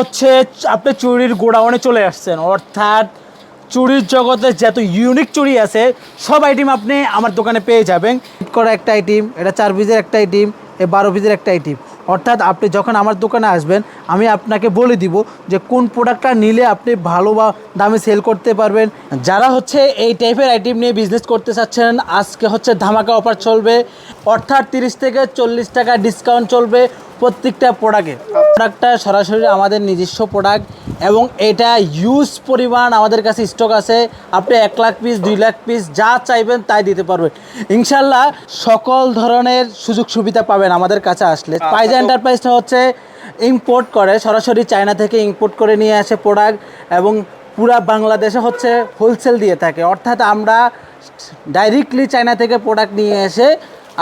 হচ্ছে আপনি চুরির গোডাউনে চলে আসছেন, অর্থাৎ চুরির জগতে যত ইউনিক চুড়ি আছে সব আইটেম আপনি আমার দোকানে পেয়ে যাবেন। করা একটা আইটেম, এটা 4 পিসের একটা আইটেম, 12 পিসের একটা আইটেম। অর্থাৎ আপনি যখন আমার দোকানে আসবেন আমি আপনাকে বলে দিব যে কোন প্রোডাক্টটা নিলে আপনি ভালো বা দামে সেল করতে পারবেন। যারা হচ্ছে এই টাইপের আইটেম নিয়ে বিজনেস করতে চাচ্ছেন, আজকে হচ্ছে ধামাকা অফার চলবে, অর্থাৎ 30 থেকে 40 টাকা ডিসকাউন্ট চলবে প্রত্যেকটা প্রোডাক্টটা সরাসরি আমাদের নিজস্ব প্রোডাক্ট এবং এটা ইউজ পরিমাণ আমাদের কাছে স্টক আছে। আপনি 1 লাখ পিস 2 লাখ পিস যা চাইবেন তাই দিতে পারবেন ইনশাল্লাহ। সকল ধরনের সুযোগ সুবিধা পাবেন আমাদের কাছে আসলে। পাইজা এন্টারপ্রাইজটা হচ্ছে ইম্পোর্ট করে, সরাসরি চায়না থেকে ইম্পোর্ট করে নিয়ে আসে প্রোডাক্ট এবং পুরা বাংলাদেশে হচ্ছে হোলসেল দিয়ে থাকে। অর্থাৎ আমরা ডাইরেক্টলি চায়না থেকে প্রোডাক্ট নিয়ে এসে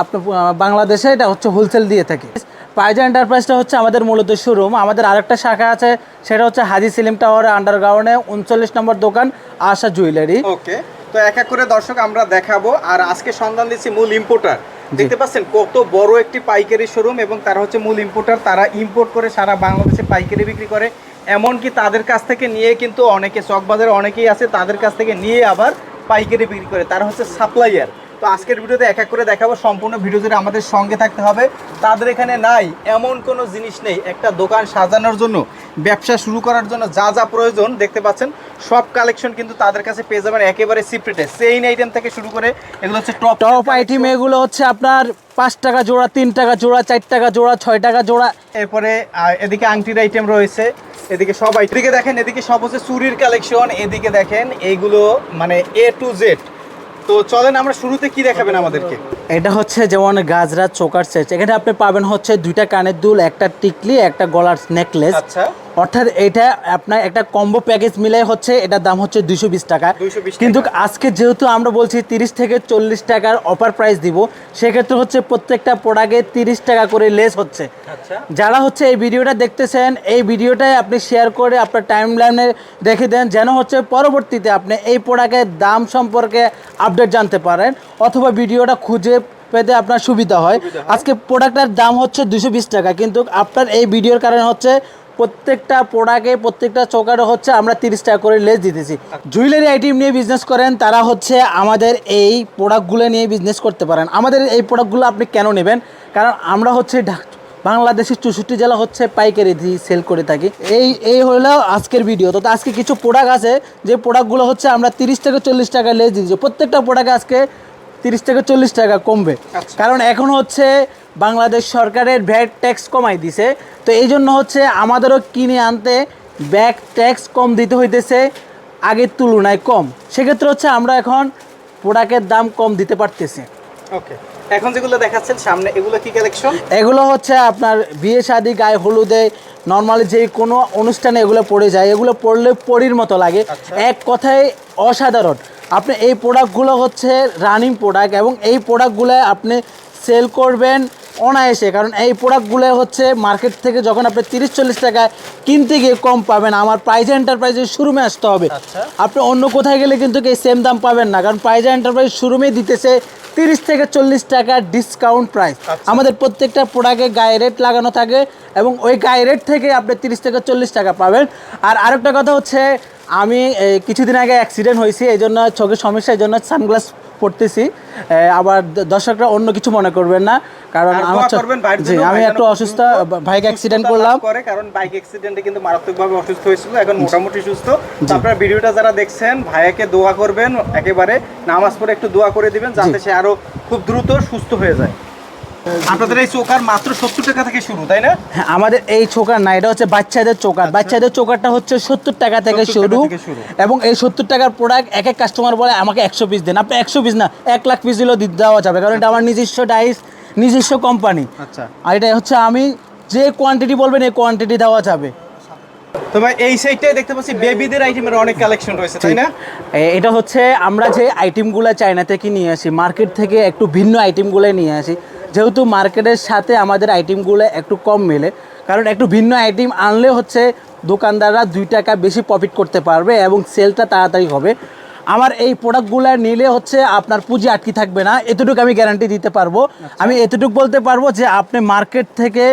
আপনার বাংলাদেশে এটা হচ্ছে হোলসেল দিয়ে থাকি। পাইজা এন্টারপ্রাইজটা হচ্ছে আমাদের মূলত শোরুম। আমাদের আরেকটা শাখা আছে, সেটা হচ্ছে হাজি সেলিম টাওয়ারে আন্ডারগ্রাউন্ডে 39 নম্বর দোকান আশা জুয়েলারি। ওকে, তো এক এক করে দর্শক আমরা দেখাবো। আর আজকে সন্ধান দিচ্ছি মূল ইম্পোর্টার। দেখতে পাচ্ছেন কত বড় একটি পাইকারি শোরুম এবং তারা হচ্ছে মূল ইম্পোর্টার। তারা ইম্পোর্ট করে সারা বাংলাদেশে পাইকারি বিক্রি করে। এমনকি তাদের কাছ থেকে নিয়ে কিন্তু অনেকে চকবাজারে অনেকেই আছে, তাদের কাছ থেকে নিয়ে আবার পাইকারি বিক্রি করে। তারা হচ্ছে সাপ্লাইয়ার। তো আজকের ভিডিওতে এক এক করে দেখাবো, সম্পূর্ণ ভিডিও জুড়ে আমাদের সঙ্গে থাকতে হবে। তাদের এখানে নাই এমন কোনো জিনিস নেই। একটা দোকান সাজানোর জন্য, ব্যবসা শুরু করার জন্য যা যা প্রয়োজন দেখতে পাচ্ছেন সব কালেকশন কিন্তু তাদের কাছে পেয়ে যাবেন একেবারে সিপ্রেটে। সেইন আইটেম থেকে শুরু করে এগুলো হচ্ছে টপ আইটেম। এগুলো হচ্ছে আপনার 5 টাকা জোড়া, 3 টাকা জোড়া, 4 টাকা জোড়া, 6 টাকা জোড়া। এরপরে এদিকে আংটির আইটেম রয়েছে, এদিকে সব এদিকে দেখেন, এদিকে সব হচ্ছে চুরির কালেকশন, এদিকে দেখেন এইগুলো মানে A to Z। তো চলেন আমরা শুরুতে কি দেখাবেন আমাদেরকে। এটা হচ্ছে যেমন গাজরা চোকার সেট। এখানে আপনি পাবেন হচ্ছে 2টা কানের দুল, একটা টিকলি, একটা গলার নেকলেস। আচ্ছা, অর্থাৎ এটা আপনার একটা কম্বো প্যাকেজ মিলে হচ্ছে এটার দাম হচ্ছে 220 টাকা। কিন্তু আজকে যেহেতু আমরা বলছি 30 থেকে 40 টাকার অফার প্রাইস দিব, সেক্ষেত্রে হচ্ছে প্রত্যেকটা প্রোডাক্টে 30 টাকা করে লেস হচ্ছে। যারা হচ্ছে এই ভিডিওটা দেখতেছেন, এই ভিডিওটাই আপনি শেয়ার করে আপনার টাইম লাইনে রেখে দেন, যেন হচ্ছে পরবর্তীতে আপনি এই প্রোডাক্টের দাম সম্পর্কে আপডেট জানতে পারেন অথবা ভিডিওটা খুঁজে পেতে আপনার সুবিধা হয়। আজকে প্রোডাক্টের দাম হচ্ছে 220 টাকা, কিন্তু আপনার এই ভিডিওর কারণে হচ্ছে প্রত্যেকটা প্রোডাক্টে প্রত্যেকটা চোকারে হচ্ছে আমরা 30 টাকা করে লেস দিতেছি। জুয়েলারি আইটেম নিয়ে বিজনেস করেন তারা হচ্ছে আমাদের এই প্রোডাক্টগুলো নিয়ে বিজনেস করতে পারেন। আমাদের এই প্রোডাক্টগুলো আপনি কেন নেবেন? কারণ আমরা হচ্ছে বাংলাদেশের 64 জেলা হচ্ছে পাইকারি দিয়ে সেল করে থাকি। এই হলো আজকের ভিডিও। তো আজকে কিছু প্রোডাক্ট আছে যে প্রোডাক্টগুলো হচ্ছে আমরা 30 থেকে 40 টাকা লেস দিচ্ছি। প্রত্যেকটা প্রোডাক্টে আজকে 30 থেকে 40 টাকা কমবে, কারণ এখন হচ্ছে বাংলাদেশ সরকারের ভ্যাট ট্যাক্স কমাই দিছে। তো এই জন্য হচ্ছে আমাদেরও কিনে আনতে ব্যাক ট্যাক্স কম দিতে হইতেছে, আগের তুলনায় কম। সেক্ষেত্রে হচ্ছে আমরা এখন প্রোডাক্টের দাম কম দিতে পারতেছি। ওকে, এখন যেগুলো দেখাচ্ছেন সামনে এগুলো কি কালেকশন? এগুলো হচ্ছে আপনার বিয়ে শাদী, গায়ে হলুদে, নর্মালি যে কোনো অনুষ্ঠানে এগুলো পরে যায়। এগুলো পরলে পরীর মতো লাগে, এক কথায় অসাধারণ। আপনি এই প্রোডাক্টগুলো হচ্ছে রানিং প্রোডাক্ট এবং এই প্রোডাক্টগুলো আপনি সেল করবেন অনায়াসে, কারণ এই প্রোডাক্টগুলো হচ্ছে মার্কেট থেকে যখন আপনি 30-40 টাকায় কিনতে গিয়ে কম পাবেন, আমার পাইজা এন্টারপ্রাইজের শোরুমে আসতে হবে। আপনি অন্য কোথায় গেলে কিন্তু এই সেম দাম পাবেন না, কারণ পাইজা এন্টারপ্রাইজ শোরুমেই দিতেছে 30 থেকে 40 টাকা ডিসকাউন্ট প্রাইস। আমাদের প্রত্যেকটা প্রোডাক্টে গায়ে রেট লাগানো থাকে এবং ওই গায়ে রেট থেকে আপনি 30 থেকে 40 টাকা পাবেন। আর আরেকটা কথা হচ্ছে, আমি কিছুদিন আগে অ্যাক্সিডেন্ট হয়েছি, এই জন্য চোখের সমস্যা, এই জন্য সানগ্লাস পড়তেছি। আবার দর্শকরা অন্য কিছু মনে করবেন না, কারণ আমি একটু অসুস্থ, বাইক অ্যাক্সিডেন্ট করলাম। কারণ বাইক অ্যাক্সিডেন্টে কিন্তু মারাত্মকভাবে অসুস্থ হয়েছিল, এখন মোটামুটি সুস্থ। তো আপনারা ভিডিওটা যারা দেখছেন ভাইয়াকে দোয়া করবেন, একেবারে নামাজ পড়ে একটু দোয়া করে দিবেন যাতে সে আরো খুব দ্রুত সুস্থ হয়ে যায়। আপনাদের এই চোকার মাত্র 70 টাকা থেকে শুরু, তাই না? হ্যাঁ, আমাদের এই চোকার না, এটা হচ্ছে বাচ্চাদের চোকার। বাচ্চাদের চোকারটা হচ্ছে 70 টাকা থেকে শুরু এবং এই 70 টাকার প্রোডাক্ট এক এক কাস্টমার বলে আমাকে 100 পিস দেন। আপনি 100 পিস না 1 লাখ পিস দিলেও দেওয়া যাবে, কারণ এটা আমার নিজস্ব ডাইস, নিজস্ব কোম্পানি। আচ্ছা, আর এটা হচ্ছে আমি যে কোয়ান্টিটি বলবেন এই কোয়ান্টিটি দেওয়া যাবে। তো ভাই এই সাইডটাই দেখতে পাচ্ছি বেবিদের আইটেমের অনেক কালেকশন রয়েছে, তাই না? এটা হচ্ছে আমরা যে আইটেমগুলো চায়না থেকে নিয়ে আসি, মার্কেট থেকে একটু ভিন্ন আইটেমগুলো নিয়ে আসি, যেহেতু মার্কেটের সাথে আমাদের আইটেমগুলো একটু কম মেলে, কারণ একটু ভিন্ন আইটেম আনলে হচ্ছে দোকানদাররা 2 টাকা বেশি প্রফিট করতে পারবে এবং সেলটা তাড়াতাড়ি হবে। আমার এই প্রোডাক্টগুলো নিলে হচ্ছে আপনার পুঁজি আটকে থাকবে না, এতটুকু আমি গ্যারান্টি দিতে পারবো। আমি এতটুকু বলতে পারবো যে আপনি মার্কেট থেকে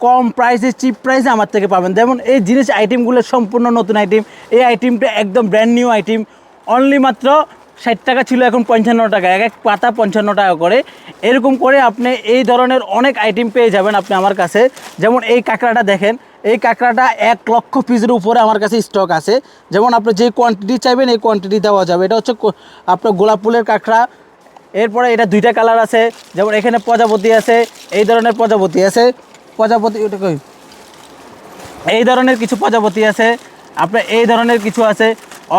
কম প্রাইসে চিপ প্রাইসে আমার থেকে পাবেন। যেমন এই জিনিস আইটেমগুলো সম্পূর্ণ নতুন আইটেম, এই আইটেমটা একদম ব্র্যান্ড নিউ আইটেম, অনলি মাত্র 60 টাকা ছিল, এখন 55 টাকা, এক এক পাতা 55 টাকা করে। এরকম করে আপনি এই ধরনের অনেক আইটেম পেয়ে যাবেন আপনি আমার কাছে। যেমন এই কাঁকড়াটা দেখেন, এই কাঁকড়াটা 1 লক্ষ পিসের উপরে আমার কাছে স্টক আছে। যেমন আপনি যে কোয়ান্টিটি চাইবেন এই কোয়ান্টিটি দেওয়া যাবে। এটা হচ্ছে আপনার গোলাপ ফুলের কাঁকড়া। এরপরে এটা 2টা কালার আছে, যেমন এখানে প্রজাপতি আছে, এই ধরনের প্রজাপতি আছে, প্রজাপতি ওটা কই, এই ধরনের কিছু প্রজাপতি আছে, আপনার এই ধরনের কিছু আছে।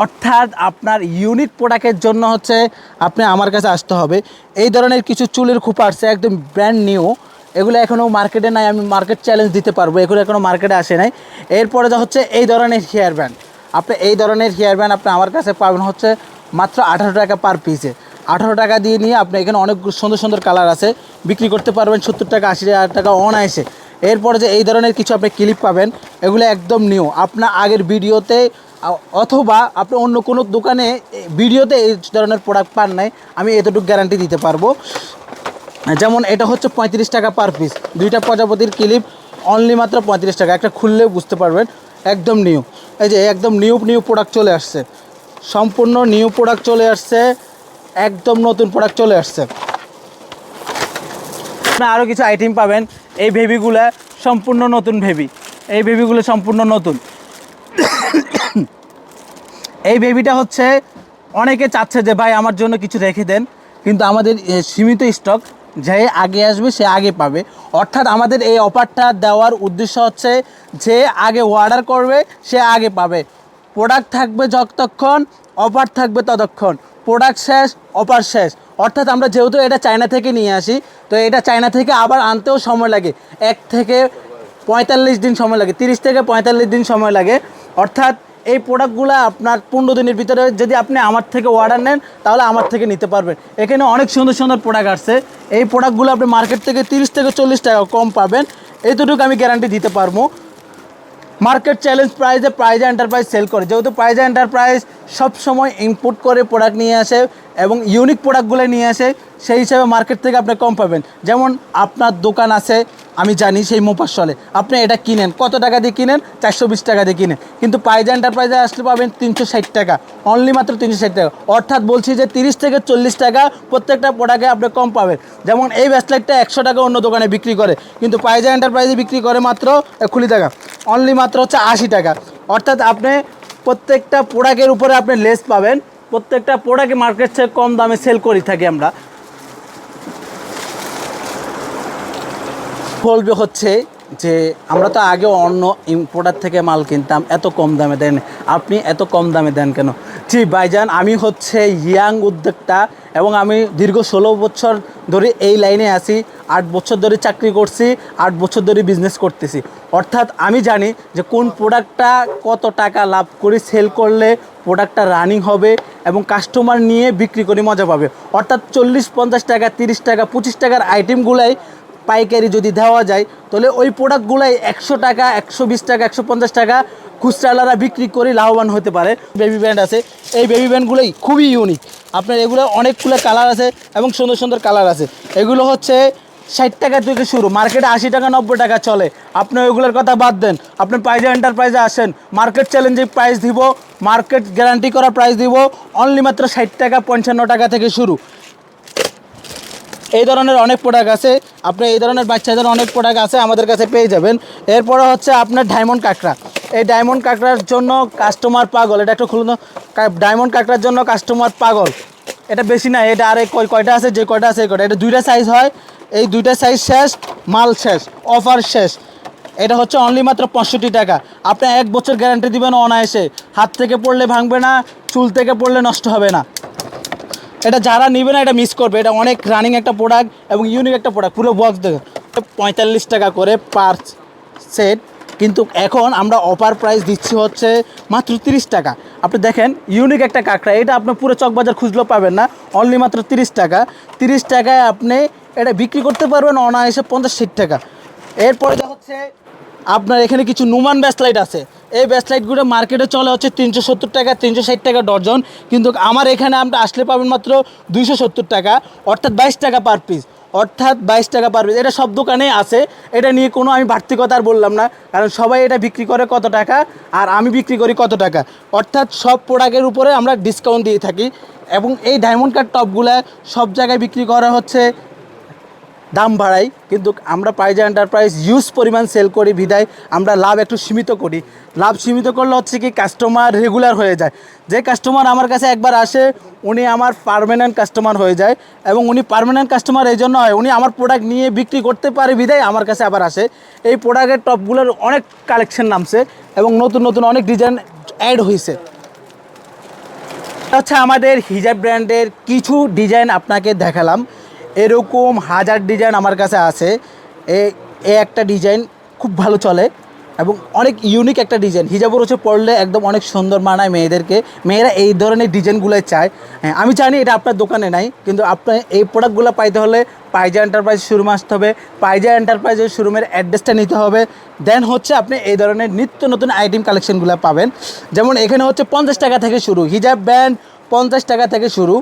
অর্থাৎ আপনার ইউনিক প্রোডাক্টের জন্য হচ্ছে আপনি আমার কাছে আসতে হবে। এই ধরনের কিছু চুলের খোপা আসছে একদম ব্র্যান্ড নিউ, এগুলো এখনও মার্কেটে নাই, আমি মার্কেট চ্যালেঞ্জ দিতে পারবো, এগুলো এখনও মার্কেটে আসে নাই। এরপরে যা হচ্ছে এই ধরনের হেয়ার ব্যান্ড, আপনি এই ধরনের হেয়ার ব্যান্ড আপনি আমার কাছে পাবেন হচ্ছে মাত্র 18 টাকা পার পিসে। 18 টাকা দিয়ে নিয়ে আপনি এখানে অনেক সুন্দর সুন্দর কালার আছে, বিক্রি করতে পারবেন 70 টাকা 80 টাকা অনায়াসে। এরপরে যে এই ধরনের কিছু আপনি ক্লিপ পাবেন, এগুলো একদম নিউ, আপনার আগের ভিডিওতে অথবা আপনি অন্য কোনো দোকানে ভিডিওতে এই ধরনের প্রোডাক্ট পান নাই, আমি এতটুকু গ্যারান্টি দিতে পারবো। যেমন এটা হচ্ছে 35 টাকা পার পিস, 2টা প্রজাপতির ক্লিপ অনলি মাত্র 35 টাকা, একটা খুললে বুঝতে পারবেন একদম নিউ। এই যে একদম নিউ প্রোডাক্ট চলে আসছে, সম্পূর্ণ নিউ প্রোডাক্ট চলে আসছে, একদম নতুন প্রোডাক্ট চলে আসছে। আপনি আরও কিছু আইটেম পাবেন, এই বেবিগুলো সম্পূর্ণ নতুন বেবি, এই বেবিগুলো সম্পূর্ণ নতুন। এই বেবিটা হচ্ছে অনেকে চাচ্ছে যে ভাই আমার জন্য কিছু রেখে দেন, কিন্তু আমাদের সীমিত স্টক, যে আগে আসবে সে আগে পাবে। অর্থাৎ আমাদের এই অফারটা দেওয়ার উদ্দেশ্য হচ্ছে যে আগে অর্ডার করবে সে আগে পাবে। প্রোডাক্ট থাকবে যতক্ষণ, অফার থাকবে ততক্ষণ, প্রোডাক্ট শেষ অফার শেষ। অর্থাৎ আমরা যেহেতু এটা চায়না থেকে নিয়ে আসি, তো এটা চায়না থেকে আবার আনতেও সময় লাগে, 1 থেকে 45 দিন সময় লাগে, 30 থেকে 45 দিন সময় লাগে। অর্থাৎ এই প্রোডাক্টগুলো আপনার 15 দিনের ভিতরে যদি আপনি আমার থেকে অর্ডার নেন তাহলে আমার থেকে নিতে পারবেন। এখানে অনেক সুন্দর সুন্দর প্রোডাক্ট আসছে, এই প্রোডাক্টগুলো আপনি মার্কেট থেকে 30 থেকে 40 টাকা কম পাবেন, এইটুকু আমি গ্যারান্টি দিতে পারবো। মার্কেট চ্যালেঞ্জ প্রাইজে এন্টারপ্রাইজ সেল করে, যেহেতু প্রাইজে এন্টারপ্রাইজ সবসময় ইম্পোর্ট করে প্রোডাক্ট নিয়ে আসে এবং ইউনিক প্রোডাক্টগুলো নিয়ে আসে, সেই হিসাবে মার্কেট থেকে আপনি কম পাবেন। যেমন আপনার দোকান আছে, আমি জানি সেই মোফাজ্জলে আপনি এটা কিনেন কত টাকা দিয়ে কিনেন, 420 টাকা দিয়ে কিনেন, কিন্তু প্রাইজে এন্টারপ্রাইজে আসলে পাবেন 360 টাকা, অনলি মাত্র 360 টাকা। অর্থাৎ বলছি যে 30 থেকে 40 টাকা প্রত্যেকটা প্রোডাক্টে আপনি কম পাবেন। যেমন এই ব্যাসলাইটটা 100 টাকা অন্য দোকানে বিক্রি করে, কিন্তু প্রাইজে এন্টারপ্রাইজে বিক্রি করে মাত্র 1 টাকা, অনলি মাত্র হচ্ছে 80 টাকা। অর্থাৎ আপনি প্রত্যেকটা প্রোডাক্টের উপরে আপনি লেস পাবেন, প্রত্যেকটা প্রোডাক্টে মার্কেট থেকে কম দামে সেল করে থাকি আমরা। বলবে হচ্ছে যে আমরা তো আগে অন্য ইম্পোর্টার থেকে মাল কিনতাম, এত কম দামে দেন, আপনি এত কম দামে দেন কেন? জি ভাইজান, আমি হচ্ছে ইয়াং উদ্যোক্তা এবং আমি দীর্ঘ 16 বছর ধরে এই লাইনে আছি, 8 বছর ধরে চাকরি করছি, 8 বছর ধরে বিজনেস করতেছি। অর্থাৎ আমি জানি যে কোন প্রোডাক্টটা কত টাকা লাভ করে সেল করলে প্রোডাক্টটা রানিং হবে এবং কাস্টমার নিয়ে বিক্রি করে মজা পাবে। অর্থাৎ 40-50 টাকা 30 টাকা 25 টাকার আইটেমগুলাই পাইকারি যদি দেওয়া যায় তাহলে ওই প্রোডাক্টগুলাই 100 টাকা 120 টাকা 150 টাকা খুচরালারা বিক্রি করে লাভবান হতে পারে। বেবি ব্যান্ড আছে, এই বেবি ব্যান্ডগুলোই খুবই ইউনিক, আপনার এগুলো অনেকগুলো কালার আছে এবং সুন্দর সুন্দর কালার আছে। এগুলো হচ্ছে 60 টাকা থেকে শুরু, মার্কেটে 80 টাকা 90 টাকা চলে। আপনি ওইগুলোর কথা বাদ দেন, আপনি প্রাইজে এন্টারপ্রাইজে আসেন, মার্কেট চ্যালেঞ্জে প্রাইস দিব, মার্কেট গ্যারান্টি করা প্রাইস দিব, অনলি মাত্র 60 টাকা 55 টাকা থেকে শুরু। এই ধরনের অনেক প্রোডাক্ট আছে, আপনি এই ধরনের বাচ্চাদের অনেক প্রোডাক্ট আছে আমাদের কাছে পেয়ে যাবেন। এরপরে হচ্ছে আপনার ডায়মন্ড কাঁকড়া, এই ডায়মন্ড কাঁকড়ার জন্য কাস্টমার পাগল, এটা একটু খুলুন। ডায়মন্ড কাঁকড়ার জন্য কাস্টমার পাগল, এটা বেশি না, এটা আরে কয়টা আছে, যে কয়টা আছে এই কয়টা, এটা 2টা সাইজ হয়, এই 2টা সাইজ শেষ, মাল শেষ, অফার শেষ। এটা হচ্ছে অনলি মাত্র 65 টাকা, আপনি 1 বছর গ্যারান্টি দিবেন অনায়াসে, হাত থেকে পড়লে ভাঙবে না, চুল থেকে পড়লে নষ্ট হবে না। এটা যারা নেবে না এটা মিস করবে, এটা অনেক রানিং একটা প্রোডাক্ট এবং ইউনিক একটা প্রোডাক্ট। পুরো বক্স দেখুন, 45 টাকা করে পার সেট, কিন্তু এখন আমরা অফার প্রাইস দিচ্ছি হচ্ছে মাত্র 30 টাকা। আপনি দেখেন ইউনিক একটা কাঁকড়া, এটা আপনি পুরো চকবাজার খুঁজলেও পাবেন না, অনলি মাত্র 30 টাকা। 30 টাকায় আপনি এটা বিক্রি করতে পারবেন অনায়াসে 50-60 টাকা। এরপরে হচ্ছে আপনার এখানে কিছু নুমান ব্যাসলাইট আছে, এই ব্যাসলাইটগুলো মার্কেটে চলে হচ্ছে 370 টাকা 360 টাকা ডজন, কিন্তু আমার এখানে আপনি আসলে পাবেন মাত্র 270 টাকা, অর্থাৎ 22 টাকা পার পিস। অর্থাৎ 22 টাকা পার পিস। এটা সব দোকানেই আছে, এটা নিয়ে কোনো আমি বাড়তি কথা আর বললাম না, কারণ সবাই এটা বিক্রি করে কত টাকা আর আমি বিক্রি করি কত টাকা। অর্থাৎ সব প্রোডাক্টের উপরে আমরা ডিসকাউন্ট দিয়ে থাকি। এবং এই ডায়মন্ড কাট টপগুলো সব জায়গায় বিক্রি করা হচ্ছে দাম বাড়াই, কিন্তু আমরা পাইজা এন্টারপ্রাইজ ইউজ পরিমাণ সেল করি বিদায় আমরা লাভ একটু সীমিত করি। লাভ সীমিত করলে হচ্ছে কি কাস্টমার রেগুলার হয়ে যায়। যে কাস্টমার আমার কাছে একবার আসে উনি আমার পার্মানেন্ট কাস্টমার হয়ে যায়, এবং উনি পার্মানেন্ট কাস্টমার এই জন্য হয় উনি আমার প্রোডাক্ট নিয়ে বিক্রি করতে পারে বিদায় আমার কাছে আবার আসে। এই প্রোডাক্টের টপগুলোর অনেক কালেকশন নামছে এবং নতুন নতুন অনেক ডিজাইন অ্যাড হয়েছে। আচ্ছা, আমাদের হিজাব ব্র্যান্ডের কিছু ডিজাইন আপনাকে দেখালাম, এরকম হাজার ডিজাইন আমার কাছে আছে। এ একটা ডিজাইন খুব ভালো চলে এবং অনেক ইউনিক একটা ডিজাইন, হিজাবের হচ্ছে পরলে একদম অনেক সুন্দর মানায় মেয়েদেরকে, মেয়েরা এই ধরনের ডিজাইনগুলোই চায়। হ্যাঁ, আমি জানি এটা আপনার দোকানে নাই, কিন্তু আপনার এই প্রোডাক্টগুলো পাইতে হলে পাইজা এন্টারপ্রাইজ শোরুমে আসতে হবে, পাইজা এন্টারপ্রাইজের শোরুমের অ্যাড্রেসটা নিতে হবে, দেন হচ্ছে আপনি এই ধরনের নিত্য নতুন আইটেম কালেকশনগুলো পাবেন। যেমন এখানে হচ্ছে 50 টাকা থেকে শুরু, হিজাব ব্যান্ড 50 টাকা থেকে শুরু।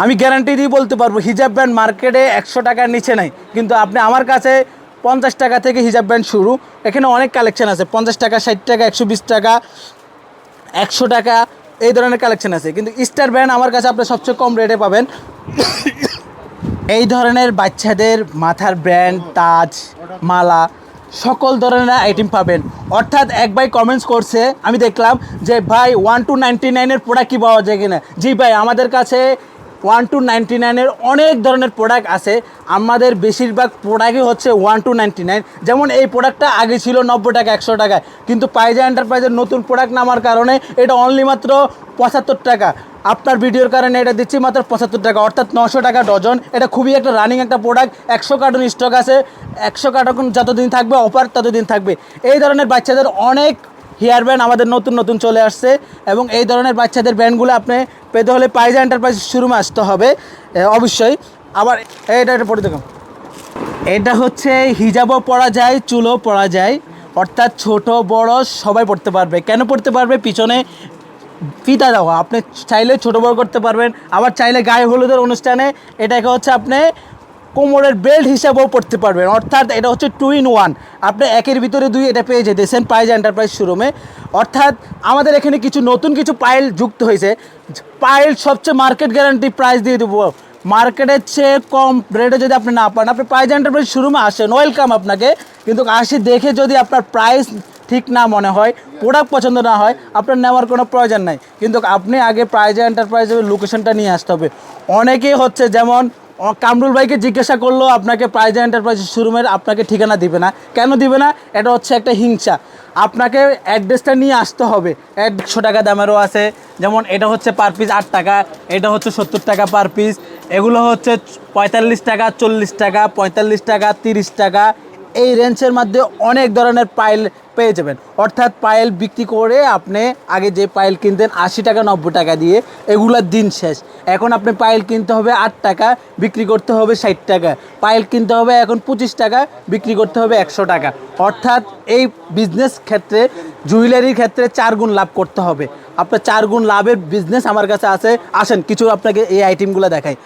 আমি গ্যারান্টি দিয়ে বলতে পারবো হিজাব ব্যান্ড মার্কেটে 100 টাকার নিচে নাই, কিন্তু আপনি আমার কাছে 50 টাকা থেকে হিজাব ব্যান্ড শুরু। এখানে অনেক কালেকশন আছে, 50 টাকা, 60 টাকা, 120 টাকা, 100 টাকা, এই ধরনের কালেকশন আছে। কিন্তু স্টার ব্যান্ড আমার কাছে আপনি সবচেয়ে কম রেটে পাবেন। এই ধরনের বাচ্চাদের মাথার ব্র্যান্ড, তাজ, মালা, সকল ধরনের আইটেম পাবেন। অর্থাৎ এক ভাই কমেন্টস করছে, আমি দেখলাম যে ভাই 1 to 99-এর প্রোডাক্ট কি পাওয়া যায় কিনা। জি ভাই, আমাদের কাছে 1 to 99-এর অনেক ধরনের প্রোডাক্ট আছে। আমাদের বেশিরভাগ প্রোডাক্টই হচ্ছে 1 to 99। যেমন এই প্রোডাক্টটা আগে ছিল 90 টাকা, 100 টাকায়, কিন্তু পাইজা এন্টারপ্রাইজের নতুন প্রোডাক্ট নামার কারণে এটা অনলি মাত্র 75 টাকা। আপনার ভিডিওর কারণে এটা দিচ্ছি মাত্র 75 টাকা, অর্থাৎ 900 টাকা ডজন। এটা খুবই একটা রানিং একটা প্রোডাক্ট, 100 কার্টন স্টক আছে, 100 কার্টন যতদিন থাকবে অফার ততদিন থাকবে। এই ধরনের বাচ্চাদের অনেক হেয়ার ব্যান্ড আমাদের নতুন নতুন চলে আসছে, এবং এই ধরনের বাচ্চাদের ব্যান্ডগুলো আপনি পেতে হলে পাইজা এন্টারপ্রাইজ শোরুমে আসতে হবে অবশ্যই। আবার এটা পরে দেখুন, এটা হচ্ছে হিজাবও পরা যায়, চুলও পরা যায়, অর্থাৎ ছোট বড় সবাই পড়তে পারবে। কেন পড়তে পারবে? পিছনে ফিতা দেওয়া, আপনি চাইলে ছোটো বড় করতে পারবেন, আবার চাইলে গায়ে হলুদের অনুষ্ঠানে এটাকে হচ্ছে আপনি কোমরের বেল্ট হিসাবেও পড়তে পারবেন। অর্থাৎ এটা হচ্ছে 2 in 1, আপনি একের ভিতরে দুই এটা পেয়ে যেতেছেন পাইজা এন্টারপ্রাইজ শোরুমে। অর্থাৎ আমাদের এখানে কিছু নতুন কিছু পাইল যুক্ত হয়েছে। পাইল সবচেয়ে মার্কেট গ্যারান্টি প্রাইস দিয়ে দেবো, মার্কেটের চেয়ে কম রেটে যদি আপনি না পান, আপনি পাইজা এন্টারপ্রাইজ শোরুমে আসেন, ওয়েলকাম আপনাকে। কিন্তু আসি দেখে যদি আপনার প্রাইস ঠিক না মনে হয়, প্রোডাক্ট পছন্দ না হয়, আপনার নেওয়ার কোনো প্রয়োজন নাই। কিন্তু আপনি আগে পাইজা এন্টারপ্রাইজের লোকেশনটা নিয়ে আসতে হবে। অনেকেই হচ্ছে যেমন কামরুল ভাইকে জিজ্ঞাসা করলো আপনাকে পাইজা এন্টারপ্রাইজ শোরুমের আপনাকে ঠিকানা দিবে না, কেন দিবে না? এটা হচ্ছে একটা হিংসা। আপনাকে অ্যাড্রেসটা নিয়ে আসতে হবে। 100 টাকা দামেরও আছে, যেমন এটা হচ্ছে পার পিস 8 টাকা, এটা হচ্ছে 70 টাকা পার পিস, এগুলো হচ্ছে 45 টাকা, 40 টাকা, 45 টাকা, 30 টাকা, এই রেঞ্জের মধ্যে অনেক ধরনের পাইল পেয়ে যাবেন। অর্থাৎ পাইল বিক্রি করে আপনি আগে যে পাইল কিনতেন 80 টাকা 90 টাকা দিয়ে, এগুলোর দিন শেষ। এখন আপনি পাইল কিনতে হবে 8 টাকা, বিক্রি করতে হবে 60 টাকা। পাইল কিনতে হবে এখন 25 টাকা, বিক্রি করতে হবে 100 টাকা। অর্থাৎ এই বিজনেস ক্ষেত্রে, জুয়েলারির ক্ষেত্রে 4 গুণ লাভ করতে হবে। আপনার 4 গুণ লাভের বিজনেস আমার কাছে আছে। আসেন কিছু আপনাকে এই আইটেমগুলো দেখাই।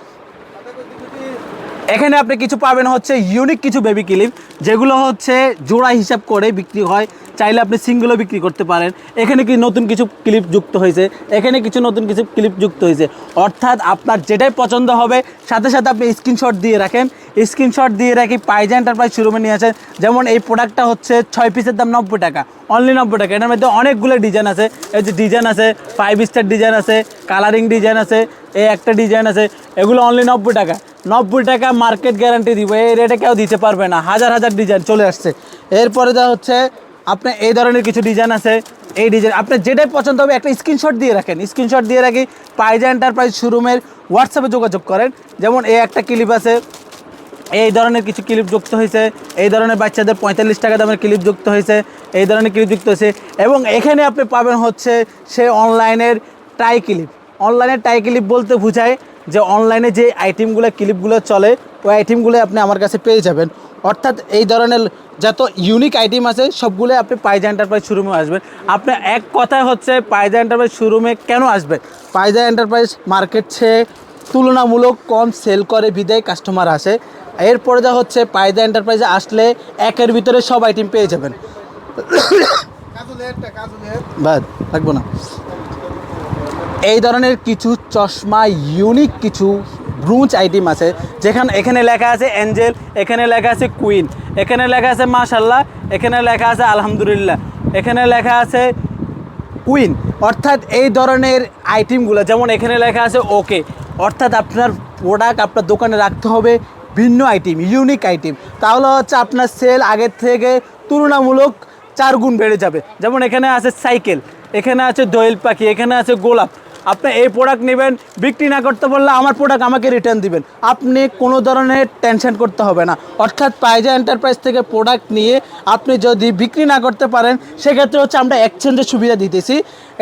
এখানে আপনি কিছু পাবেন হচ্ছে ইউনিক কিছু বেবি ক্লিপ, যেগুলো হচ্ছে জোড়া হিসাব করে বিক্রি হয়, চাইলে আপনি সিঙ্গেলও বিক্রি করতে পারেন। এখানে কি নতুন কিছু ক্লিপ যুক্ত হয়েছে, এখানে কিছু নতুন কিছু ক্লিপ যুক্ত হয়েছে। অর্থাৎ আপনার যেটাই পছন্দ হবে সাথে সাথে আপনি স্ক্রিনশট দিয়ে রাখেন, স্ক্রিনশট দিয়ে রাখি পাইজা এন্টারপ্রাইজ শোরুমে নিয়ে আসেন। যেমন এই প্রোডাক্টটা হচ্ছে 6 পিসের দাম 90 টাকা, অনলি 90 টাকা। এটার মধ্যে অনেকগুলো ডিজাইন আছে, এই যে ডিজাইন আছে, 5 স্টার ডিজাইন আছে, কালারিং ডিজাইন আছে, এই একটা ডিজাইন আছে, এগুলো অনলি 90 টাকা। 90 টাকা মার্কেট গ্যারান্টি দিব, এই রেটে কেউ দিতে পারবে না। হাজার হাজার ডিজাইন চলে আসছে। এরপরে যা হচ্ছে আপনার এই ধরনের কিছু ডিজাইন আছে, এই ডিজাইন আপনার যেটাই পছন্দ হবে একটা স্ক্রিনশট দিয়ে রাখেন, স্ক্রিনশট দিয়ে রাখি পাইজা এন্টারপ্রাইজ শোরুমের হোয়াটসঅ্যাপে যোগাযোগ করেন। যেমন এই একটা ক্লিপ আছে, এই ধরনের কিছু ক্লিপ যুক্ত হয়েছে, এই ধরনের বাচ্চাদের 45 টাকা দামের ক্লিপ যুক্ত হয়েছে, এই ধরনের ক্লিপ যুক্ত হয়েছে। এবং এখানে আপনি পাবেন হচ্ছে সে অনলাইনের টাই ক্লিপ। অনলাইনের টাই ক্লিপ বলতে বোঝায় যে অনলাইনে যে আইটেমগুলো ক্লিপগুলো চলে, ওই আইটেমগুলো আপনি আমার কাছে পেয়ে যাবেন। অর্থাৎ এই ধরনের যত ইউনিক আইটেম আছে সবগুলো আপনি পাইজা এন্টারপ্রাইজ শোরুমে আসবেন। আপনি এক কথায় হচ্ছে পাইজা এন্টারপ্রাইজ শোরুমে কেন আসবেন? পাইজা এন্টারপ্রাইজ মার্কেট চেয়ে তুলনামূলক কম সেল করে বিদায় কাস্টমার আসে। এরপরে যা হচ্ছে পায়দা এন্টারপ্রাইজে আসলে একের ভিতরে সব আইটেম পেয়ে যাবেন। বাদ থাকবো না। এই ধরনের কিছু চশমা ইউনিক কিছু ব্রুঞ্জ আইটেম আছে, এখানে লেখা আছে অ্যাঞ্জেল, এখানে লেখা আছে কুইন, এখানে লেখা আছে মাশাল্লাহ, এখানে লেখা আছে আলহামদুলিল্লাহ, এখানে লেখা আছে কুইন। অর্থাৎ এই ধরনের আইটেমগুলো, যেমন এখানে লেখা আছে ওকে, অর্থাৎ আপনার প্রোডাক্ট আপনার দোকানে রাখতে হবে ভিন্ন আইটেম, ইউনিক আইটেম, তাহলে হচ্ছে আপনার সেল আগের থেকে তুলনামূলক 4 গুণ বেড়ে যাবে। যেমন এখানে আছে সাইকেল, এখানে আছে দোয়েল পাখি, এখানে আছে গোলাপ। আপনি এই প্রোডাক্ট নেবেন, বিক্রি না করতে পারলে আমার প্রোডাক্ট আমাকে রিটার্ন দিবেন, আপনি কোনো ধরনের টেনশন করতে হবে না। অর্থাৎ পায়জা এন্টারপ্রাইজ থেকে প্রোডাক্ট নিয়ে আপনি যদি বিক্রি না করতে পারেন, সেক্ষেত্রে হচ্ছে আমরা এক্সচেঞ্জের সুবিধা দিতেছি।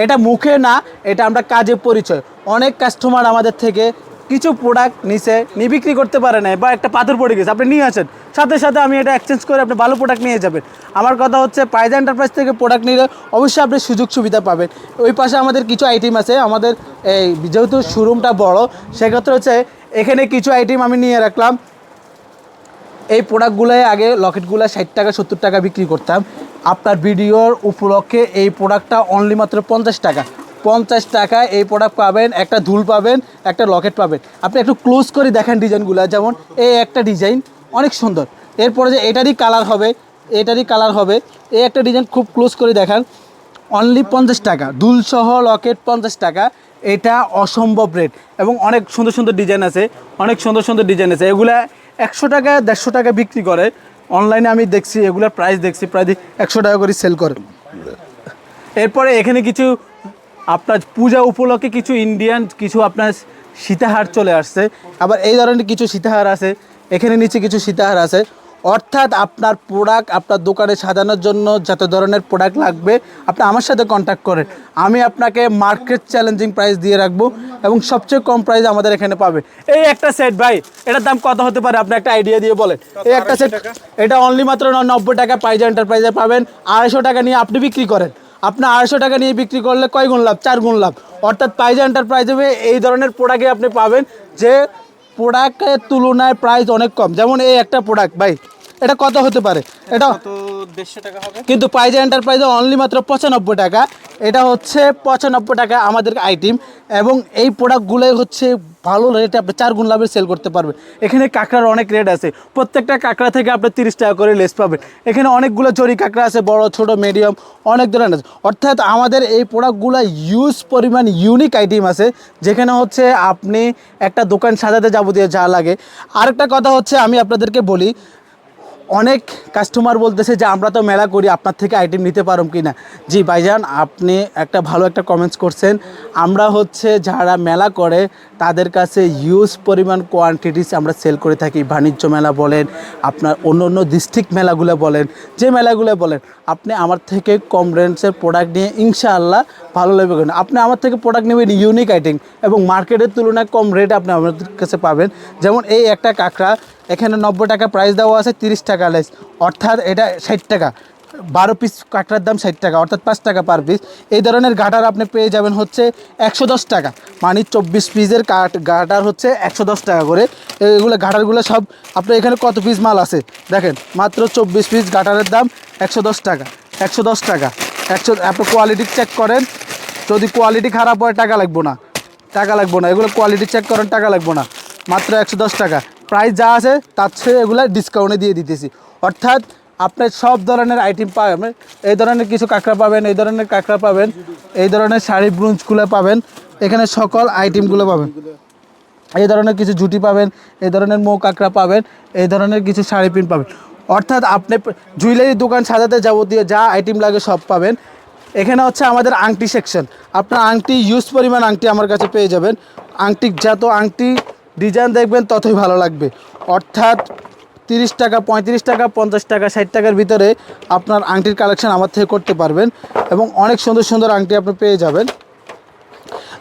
এটা মুখে না, এটা আমরা কাজে পরিচয়। অনেক কাস্টমার আমাদের থেকে কিছু প্রোডাক্ট নিয়ে বিক্রি করতে পারে না, বা একটা পাথর পড়ে গেছে, আপনি নিয়ে আসেন, সাথে সাথে আমি এটা এক্সচেঞ্জ করে আপনি ভালো প্রোডাক্ট নিয়ে যাবেন। আমার কথা হচ্ছে পায়জা এন্টারপ্রাইজ থেকে প্রোডাক্ট নিলে অবশ্যই আপনি সুযোগ সুবিধা পাবেন। ওই পাশে আমাদের কিছু আইটেম আছে, আমাদের এই যেহেতু শোরুমটা বড়, সেক্ষেত্রে হচ্ছে এখানে কিছু আইটেম আমি নিয়ে রাখলাম। এই প্রোডাক্টগুলোয় আগে লকেটগুলো 60 টাকা 70 টাকা বিক্রি করতাম। আপনার ভিডিওর উপলক্ষে এই প্রোডাক্টটা অনলি মাত্র 50 টাকা। 50 টাকা এই প্রোডাক্ট পাবেন, একটা দুল পাবেন, একটা লকেট পাবেন। আপনি একটু ক্লোজ করে দেখেন ডিজাইনগুলো, যেমন এই একটা ডিজাইন অনেক সুন্দর, এরপরে যে এটারই কালার হবে, এই একটা ডিজাইন খুব ক্লোজ করে দেখান, অনলি 50 টাকা, দুলসহ লকেট 50 টাকা। এটা অসম্ভব রেট, এবং অনেক সুন্দর সুন্দর ডিজাইন আছে, এগুলা 100 টাকা 150 টাকা বিক্রি করে। অনলাইনে আমি দেখছি এগুলার প্রাইস দেখছি প্রায় 100 টাকা করে সেল করে। এরপরে এখানে কিছু আপনার পূজা উপলক্ষে কিছু ইন্ডিয়ান কিছু আপনার সীতাহার চলে আসছে, আবার এই ধরনের কিছু সীতাহার আছে, এখানে নিচে কিছু সীতাহার আছে। অর্থাৎ আপনার প্রোডাক্ট আপনার দোকানে সাজানোর জন্য যত ধরনের প্রোডাক্ট লাগবে আপনি আমার সাথে কন্ট্যাক্ট করেন, আমি আপনাকে মার্কেট চ্যালেঞ্জিং প্রাইস দিয়ে রাখবো, এবং সবচেয়ে কম প্রাইস আমাদের এখানে পাবে। এই একটা সেট ভাই, এটার দাম কত হতে পারে আপনি একটা আইডিয়া দিয়ে বলেন। এই একটা সেট, এটা অনলি মাত্র 90 টাকা পায়জা এন্টারপ্রাইজে পাবেন। 250 টাকা নিয়ে আপনি বিক্রি করেন, আপনার 250 টাকা নিয়ে বিক্রি করলে কয় গুণ লাভ? 4 গুণ লাভ। অর্থাৎ পায়জা এন্টারপ্রাইজে এই ধরনের প্রোডাক্টে আপনি পাবেন যে প্রোডাক্টের তুলনায় প্রাইস অনেক কম। যেমন এই একটা প্রোডাক্ট ভাই, এটা কত হতে পারে? এটা তো 150 টাকা হবে, কিন্তু পায়জা এন্টারপ্রাইজে অনলি মাত্র 95 টাকা। এটা হচ্ছে 95 টাকা আমাদের আইটেম, এবং এই প্রোডাক্টগুলোই হচ্ছে ভালো রেটে আপনি 4 গুণ লাভে সেল করতে পারবেন। এখানে কাঁকড়ার অনেক রেট আছে, প্রত্যেকটা কাঁকড়া থেকে আপনি 30 টাকা করে লেস পাবেন। এখানে অনেকগুলো জরি কাঁকড়া আছে, বড় ছোট মিডিয়াম অনেক ধরনের আছে। অর্থাৎ আমাদের এই প্রোডাক্টগুলো ইউজ পরিমাণ ইউনিক আইটেম আছে, যেখানে হচ্ছে আপনি একটা দোকান সাজাতে যাবতীয় যা লাগে। আরেকটা কথা হচ্ছে আমি আপনাদেরকে বলি, অনেক কাস্টমার বলতেছে যে আমরা তো মেলা করি, আপনার থেকে আইটেম নিতে পারব কি না। জি ভাইজান, আপনি একটা ভালো একটা কমেন্টস করছেন। আমরা হচ্ছে যারা মেলা করে তাদের কাছে হিউজ পরিমাণ কোয়ান্টিটিস আমরা সেল করে থাকি। বাণিজ্য মেলা বলেন, আপনার অন্য অন্য ডিস্ট্রিক্ট মেলাগুলো বলেন, যে মেলাগুলো বলেন, আপনি আমার থেকে কম রেঞ্জের প্রোডাক্ট নিয়ে ইনশাআল্লাহ ভালো লাগবে না। আপনি আমার থেকে প্রোডাক্ট নেবেন ইউনিক আইটেম, এবং মার্কেটের তুলনায় কম রেট আপনি আমাদের কাছে পাবেন। যেমন এই একটা কাঁকড়া, এখানে 90 টাকা প্রাইস দেওয়া আছে, 30 টাকা লেস, অর্থাৎ এটা 60 টাকা। 12 পিস কাঁকড়ার দাম 60 টাকা, অর্থাৎ 5 টাকা পার পিস। এই ধরনের গাটার আপনি পেয়ে যাবেন হচ্ছে 110 টাকা, মানে 24 পিসের গাটার হচ্ছে 110 টাকা করে। এইগুলো গাটারগুলো সব আপনার এখানে কত পিস মাল আছে দেখেন, মাত্র 24 পিস গাটারের দাম 110 টাকা। 110 টাকা, আপনি কোয়ালিটি চেক করেন, যদি কোয়ালিটি খারাপ হয় টাকা লাগবো না, এগুলো কোয়ালিটি চেক করেন, টাকা লাগবো না, মাত্র 110 টাকা। প্রাইস যা আছে তার চেয়ে এগুলো ডিসকাউন্টে দিয়ে দিতেছি। অর্থাৎ আপনি সব ধরনের আইটেম পাবেন, এই ধরনের কিছু কাঁকড়া পাবেন, এই ধরনের কাঁকড়া পাবেন, এই ধরনের শাড়ি ব্রুঞ্জগুলো পাবেন, এখানে সকল আইটেমগুলো পাবেন। এই ধরনের কিছু জুটি পাবেন, এই ধরনের মৌ কাঁকড়া পাবেন, এই ধরনের কিছু শাড়ি প্রিন্ট পাবেন। অর্থাৎ আপনি জুয়েলারি দোকান সাজাতে যাবতীয় যা আইটেম লাগে সব পাবেন। এখানে হচ্ছে আমাদের আংটি সেকশন, আপনার আংটি ইউজ পরিমাণ আংটি আমার কাছে পেয়ে যাবেন। আংটি যত আংটি ডিজাইন দেখবেন ততই ভালো লাগবে। অর্থাৎ 30 টাকা 35 টাকা 50 টাকা 60 টাকার ভিতরে আপনার আংটির কালেকশন আমার থেকে করতে পারবেন, এবং অনেক সুন্দর সুন্দর আংটি আপনি পেয়ে যাবেন।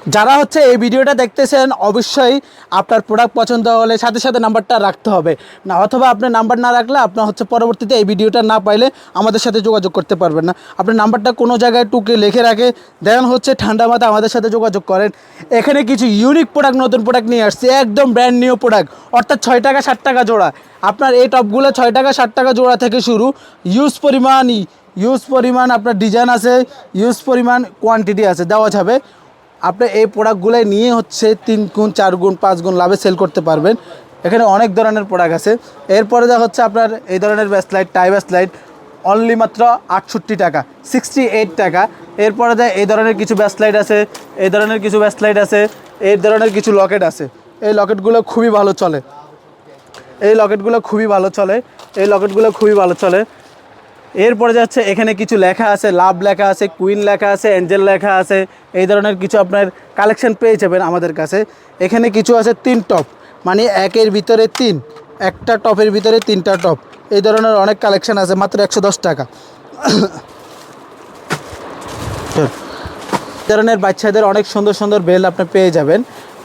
যারা হচ্ছে এই ভিডিওটা দেখতেছেন অবশ্যই আপনার প্রোডাক্ট পছন্দ হলে সাথে সাথে নাম্বারটা রাখতে হবে না, অথবা আপনার নাম্বার না রাখলে আপনার হচ্ছে পরবর্তীতে এই ভিডিওটা না পাইলে আমাদের সাথে যোগাযোগ করতে পারবেন না। আপনার নাম্বারটা কোনো জায়গায় টুকে লিখে রাখে দেন হচ্ছে ঠান্ডা মাথায় আমাদের সাথে যোগাযোগ করেন। এখানে কিছু ইউনিক প্রোডাক্ট, নতুন প্রোডাক্ট নিয়ে আসছে, একদম ব্র্যান্ড নিউ প্রোডাক্ট, অর্থাৎ 6 টাকা 60 টাকা জোড়া। আপনার এই টপগুলো 6 টাকা 60 টাকা জোড়া থেকে শুরু, ইউজ পরিমাণ আপনার ডিজাইন আছে, ইউজ পরিমাণ কোয়ান্টিটি আছে, দেওয়া যাবে। আপনি এই প্রোডাক্টগুলো নিয়ে হচ্ছে 3 গুণ 4 গুণ 5 গুণ লাভে সেল করতে পারবেন। এখানে অনেক ধরনের প্রোডাক্ট আছে। এরপরে যা হচ্ছে আপনার এই ধরনের ব্যাসলাইট, টাই ব্যাসলাইট অনলি মাত্র 68 টাকা, 68 টাকা। এরপরে যা এই ধরনের কিছু ব্যাসলাইট আছে, এই ধরনের কিছু ব্যাসলাইট আছে, এই ধরনের কিছু লকেট আছে। এই লকেটগুলো খুবই ভালো চলে, এই লকেটগুলো খুবই ভালো চলে, এই লকেটগুলো খুবই ভালো চলে। এরপরে যাচ্ছে এখানে কিছু লেখা আছে, লাভ লেখা আছে, কুইন লেখা আছে, এঞ্জেল লেখা আছে। এই ধরনের কিছু আপনার কালেকশন পেয়ে যাবেন আমাদের কাছে। এখানে কিছু আছে 3 টপ, মানে একের ভিতরে 3, একটা টপের ভিতরে 3টা টপ। এই ধরনের অনেক কালেকশন আছে মাত্র 110 টাকা। এই ধরনের বাচ্চাদের অনেক সুন্দর সুন্দর বেল্ট আপনি পেয়ে যাবেন,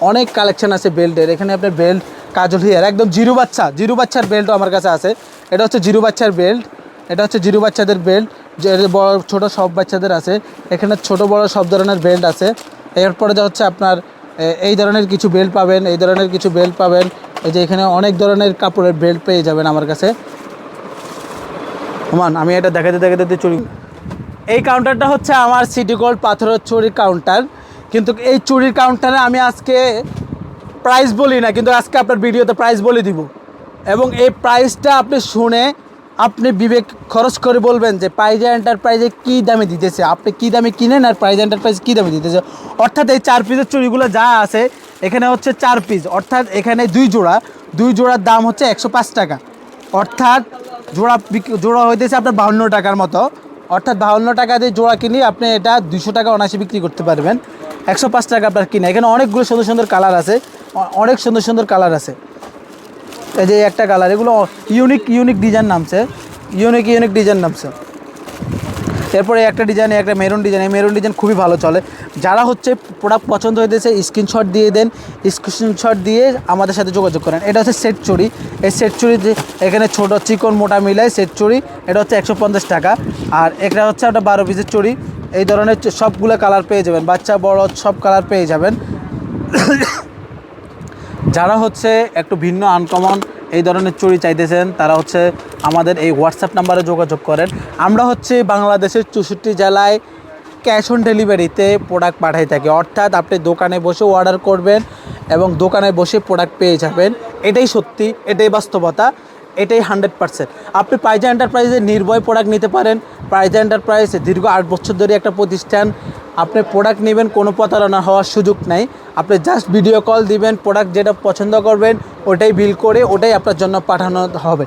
অনেক কালেকশন আছে বেল্টের। এখানে আপনার বেল্ট কাজল হিয়ার একদম জিরো বাচ্চার বেল্টও আমার কাছে আছে। এটা হচ্ছে জিরো বাচ্চার বেল্ট, এটা হচ্ছে জিরো বাচ্চাদের বেল্ট, যে বড় ছোটো সব বাচ্চাদের আছে। এখানে ছোট বড় সব ধরনের বেল্ট আছে। এরপরে যা হচ্ছে আপনার এই ধরনের কিছু বেল্ট পাবেন, এই ধরনের কিছু বেল্ট পাবেন। এই যে এখানে অনেক ধরনের কাপড়ের বেল্ট পেয়ে যাবেন আমার কাছে। আমি এটা দেখাতে চুরি। এই কাউন্টারটা হচ্ছে আমার সিটি গোল্ড পাথরের চুরির কাউন্টার। কিন্তু এই চুরির কাউন্টারে আমি আজকে প্রাইস বলি না, কিন্তু আজকে আপনার ভিডিওতে প্রাইস বলে দিব। এবং এই প্রাইসটা আপনি শুনে আপনি বিবেক খরচ করে বলবেন যে পাইজা এন্টারপ্রাইজে কী দামে দিতেছে, আপনি কী দামে কিনেন আর পাইজা এন্টারপ্রাইজ কী দামে দিতেছে। অর্থাৎ এই 4 পিসের চুড়িগুলো যা আছে এখানে হচ্ছে 4 পিস, অর্থাৎ এখানে 2 জোড়ার দাম হচ্ছে 105 টাকা। অর্থাৎ জোড়া হইতেছে আপনার 52 টাকার মতো। অর্থাৎ 52 টাকা দিয়ে জোড়া কিনি আপনি এটা 200 টাকা অনায়াসে বিক্রি করতে পারবেন। 105 টাকা আপনার কিনে। এখানে অনেকগুলো সুন্দর সুন্দর কালার আছে, অনেক সুন্দর সুন্দর কালার আছে। এই যে একটা কালার, এগুলো ইউনিক ডিজাইন নামছে, ইউনিক ডিজাইন নামছে। এরপরে একটা ডিজাইন, একটা মেরুন ডিজাইন। এই মেরুন ডিজাইন খুবই ভালো চলে। যারা হচ্ছে প্রোডাক্ট পছন্দ হইতেছে স্ক্রিনশট দিয়ে দেন, স্ক্রিনশট দিয়ে আমাদের সাথে যোগাযোগ করেন। এটা হচ্ছে সেট চুড়ি। এই সেট চুড়ি এখানে ছোটো চিকন মোটা মিলায় সেট চুড়ি, এটা হচ্ছে 150 টাকা। আর এটা হচ্ছে একটা 12 পিসের চুড়ি। এই ধরনের সবগুলো কালার পেয়ে যাবেন, বাচ্চা বড় সব কালার পেয়ে যাবেন। যারা হচ্ছে একটু ভিন্ন আনকমন এই ধরনের চুড়ি চাইতেছেন তারা হচ্ছে আমাদের এই হোয়াটসঅ্যাপ নাম্বারে যোগাযোগ করেন। আমরা হচ্ছে বাংলাদেশের 64 জেলায় ক্যাশ অন ডেলিভারিতে প্রোডাক্ট পাঠাই থাকি। অর্থাৎ আপনি দোকানে বসে অর্ডার করবেন এবং দোকানে বসে প্রোডাক্ট পেয়ে যাবেন। এটাই সত্যি, এটাই বাস্তবতা, এটাই 100%। আপনি পাইজা এন্টারপ্রাইজে নির্ভয় প্রোডাক্ট নিতে পারেন। পাইজা এন্টারপ্রাইজ দীর্ঘ 8 বছর ধরে একটা প্রতিষ্ঠান। আপনি প্রোডাক্ট নেবেন, কোনো প্রতারণা হওয়ার সুযোগ নাই। আপনি জাস্ট ভিডিও কল দিবেন, প্রোডাক্ট যেটা পছন্দ করবেন ওটাই বিল করে ওটাই আপনার জন্য পাঠানো হবে।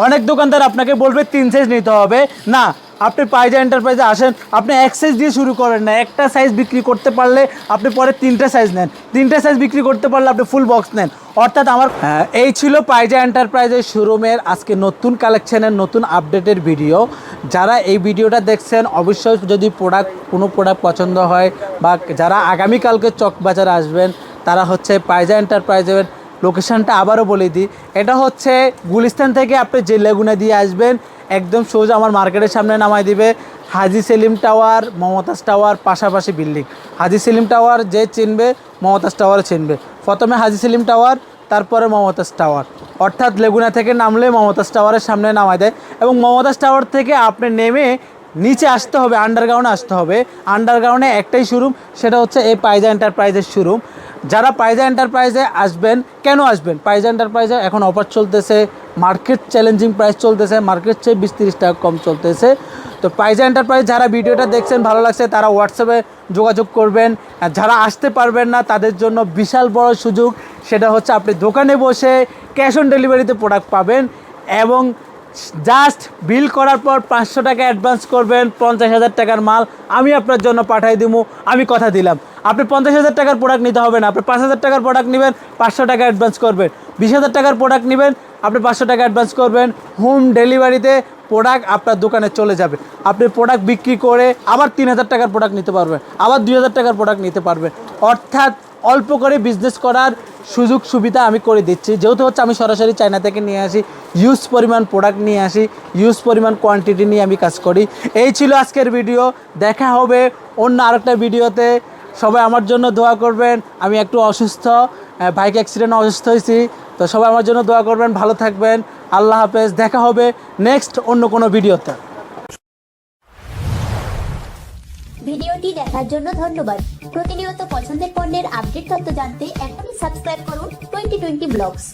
অনেক দোকানদার আপনাকে বলবে 3 সাইজ নিতে হবে, না আপনি পাইজা এন্টারপ্রাইজে আসেন, আপনি 1 সাইজ দিয়ে শুরু করেন না। একটা সাইজ বিক্রি করতে পারলে আপনি পরে 3টে সাইজ নেন, 3টে সাইজ বিক্রি করতে পারলে আপনি ফুল বক্স নেন। অর্থাৎ আমার এই ছিল পাইজা এন্টারপ্রাইজের শোরুমের আজকে নতুন কালেকশনের নতুন আপডেটের ভিডিও। যারা এই ভিডিওটা দেখছেন অবশ্যই যদি কোনো প্রোডাক্ট পছন্দ হয় বা যারা আগামীকালকে চকবাজার আসবেন তারা হচ্ছে পাইজা এন্টারপ্রাইজের লোকেশানটা আবারও বলে দিই। এটা হচ্ছে গুলিস্তান থেকে আপনি যে লেগুনা দিয়ে আসবেন একদম সোজা আমার মার্কেটের সামনে নামাই দিবে। হাজি সেলিম টাওয়ার, মমতাজ টাওয়ার পাশাপাশি বিল্ডিং। হাজি সেলিম টাওয়ার যে চিনবে মমতাজ টাওয়ার চিনবে। প্রথমে হাজি সেলিম টাওয়ার, তারপরে মমতাজ টাওয়ার। অর্থাৎ লেগুনা থেকে নামলে মমতাজ টাওয়ারের সামনে নামাই দেয় এবং মমতাজ টাওয়ার থেকে আপনি নেমে নিচে আসতে হবে, আন্ডারগ্রাউন্ডে আসতে হবে। আন্ডারগ্রাউন্ডে একটাই শোরুম, সেটা হচ্ছে এই পাইজা এন্টারপ্রাইজের শোরুম। যারা পাইজা এন্টারপ্রাইজে আসবেন, কেন আসবেন? পাইজা এন্টারপ্রাইজে এখন অফার চলতেছে, মার্কেট চ্যালেঞ্জিং প্রাইস চলতেছে, মার্কেট চেয়ে 20-30 টাকা কম চলতেছে। তো পাইজা এন্টারপ্রাইজ যারা ভিডিওটা দেখছেন ভালো লাগছে তারা হোয়াটসঅ্যাপে যোগাযোগ করবেন। আর যারা আসতে পারবেন না তাদের জন্য বিশাল বড় সুযোগ, সেটা হচ্ছে আপনি দোকানে বসে ক্যাশ অন ডেলিভারিতে প্রোডাক্ট পাবেন এবং জাস্ট বিল করার পর 500 টাকা অ্যাডভান্স করবেন। 50,000 টাকার মাল আমি আপনার জন্য পাঠাই দিব, আমি কথা দিলাম। আপনি 50,000 টাকার প্রোডাক্ট নিতে হবে না, আপনি 5,000 টাকার প্রোডাক্ট নেবেন, 500 টাকা অ্যাডভান্স করবেন। 20,000 টাকার প্রোডাক্ট নেবেন, আপনি 500 টাকা অ্যাডভান্স করবেন। হোম ডেলিভারিতে প্রোডাক্ট আপনার দোকানে চলে যাবে। আপনি প্রোডাক্ট বিক্রি করে আবার 3000 টাকার প্রোডাক্ট নিতে পারবেন, আবার 2000 টাকার প্রোডাক্ট নিতে পারবেন। অর্থাৎ অল্প করে বিজনেস করার সুযোগ সুবিধা আমি করে দিচ্ছি। যেহেতু হচ্ছে আমি সরাসরি চায়না থেকে নিয়ে আসি, ইউজ পরিমাণ প্রোডাক্ট নিয়ে আসি, ইউজ পরিমাণ কোয়ান্টিটি নিয়ে আমি কাজ করি। এই ছিল আজকের ভিডিও। দেখা হবে অন্য আরেকটা ভিডিওতে। সবাই আমার জন্য দোয়া করবেন। আমি একটু অসুস্থ, বাইক অ্যাক্সিডেন্টে অসুস্থ হয়েছি, তো সবাই আমার জন্য দোয়া করবেন। ভালো থাকবেন। আল্লাহ হাফেজ। দেখা হবে নেক্সট অন্য কোনো ভিডিওতে। ভিডিওটি দেখার জন্য ধন্যবাদ। প্রতিনিয়ত পছন্দের পণ্যের আপডেট তথ্য জানতে এখনই সাবস্ক্রাইব করুন 2020 ব্লগস।